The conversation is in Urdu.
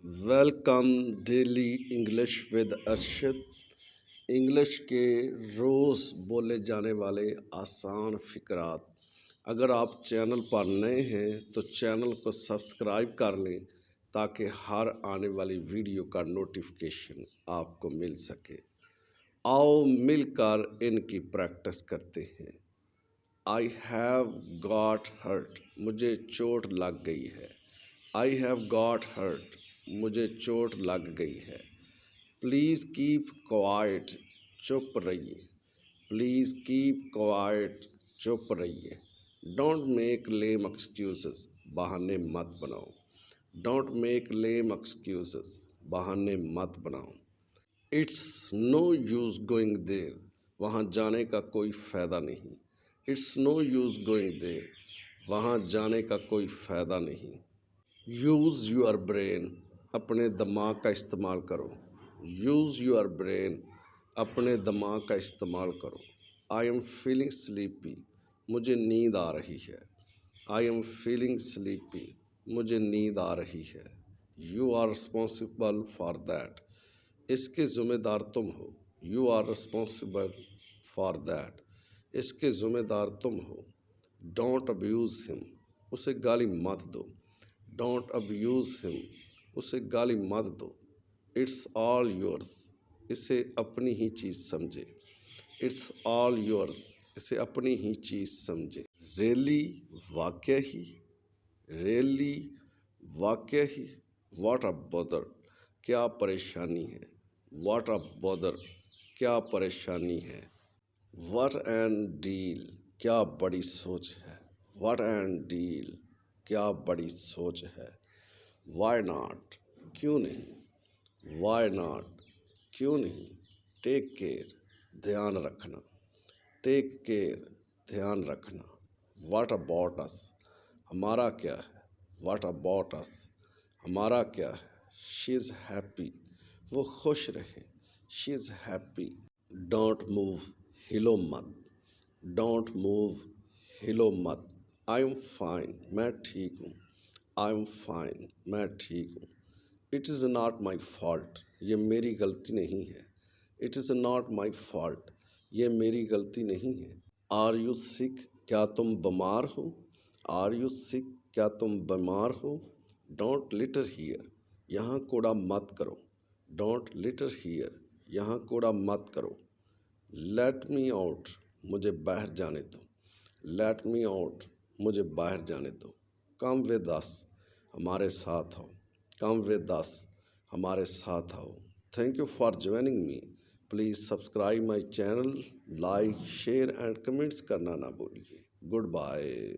Welcome daily English with Arshad. English کے روز بولے جانے والے آسان فقرات۔ اگر آپ چینل پر نئے ہیں تو چینل کو سبسکرائب کر لیں تاکہ ہر آنے والی ویڈیو کا نوٹیفیکیشن آپ کو مل سکے۔ آؤ مل کر ان کی پریکٹس کرتے ہیں۔ I have got hurt، مجھے چوٹ لگ گئی ہے۔ I have got hurt، مجھے چوٹ لگ گئی ہے۔ پلیز کیپ کوائٹ، چپ رہیے۔ پلیز کیپ کوائٹ، چپ رہیے۔ ڈونٹ میک لیم ایکسکیوزز، بہانے مت بناؤ۔ ڈونٹ میک لیم ایکسکیوزز، بہانے مت بناؤ۔ It's no use going there, وہاں جانے کا کوئی فائدہ نہیں۔ It's no use going there, وہاں جانے کا کوئی فائدہ نہیں۔ یوز یور برین، اپنے دماغ کا استعمال کرو۔ یوز یور برین، اپنے دماغ کا استعمال کرو۔ آئی ایم فیلنگ سلیپی، مجھے نیند آ رہی ہے۔ آئی ایم فیلنگ سلیپی، مجھے نیند آ رہی ہے۔ You are responsible for that, اس کے ذمہ دار تم ہو۔ You are responsible for that, اس کے ذمہ دار تم ہو۔ ڈونٹ ابیوز ہم، اسے گالی مت دو۔ ڈونٹ ابیوز ہم، اسے گالی مت دو۔ اٹس آل یورس، اسے اپنی ہی چیز سمجھے۔ اٹس آل یورس، اسے اپنی ہی چیز سمجھے۔ ریئلی، واقع ہی۔ ریئلی، واقع ہی۔ واٹ اے بودر، کیا پریشانی ہے۔ واٹ اے بودر، کیا پریشانی ہے۔ واٹ این ڈیل، کیا بڑی سوچ ہے۔ واٹ این ڈیل، کیا بڑی سوچ ہے۔ وائی ناٹ، کیوں نہیں۔ وائی ناٹ، کیوں نہیں۔ ٹیک کیئر، دھیان رکھنا۔ ٹیک کیئر، دھیان رکھنا۔ واٹ اباؤٹ اس، ہمارا کیا ہے۔ واٹ اباؤٹ اس، ہمارا کیا ہے۔ شی از ہیپی، وہ خوش رہے۔ She is happy. Don't move, ہلو مت۔ ڈونٹ موو، ہلو مت۔ آئی ایم فائن، میں ٹھیک ہوں۔ آئی ایم فائن، میں ٹھیک ہوں۔ It is not my fault, یہ میری غلطی نہیں ہے۔ It is not my fault, یہ میری غلطی نہیں ہے۔ آر یو سک، کیا تم بیمار ہو۔ آر یو سک، کیا تم بیمار ہو۔ ڈونٹ لٹر ہیئر، یہاں کوڑا مت کرو۔ ڈونٹ لٹر ہیئر، یہاں کوڑا مت کرو۔ لیٹ می آؤٹ، مجھے باہر جانے دو۔ لیٹ می آؤٹ، مجھے باہر جانے دو۔ کم ود اس، ہمارے ساتھ آؤ۔ کم ود اس، ہمارے ساتھ آؤ۔ Thank you for joining me. Please subscribe my channel, like, share and comments کرنا نہ بھولیے۔ Good bye.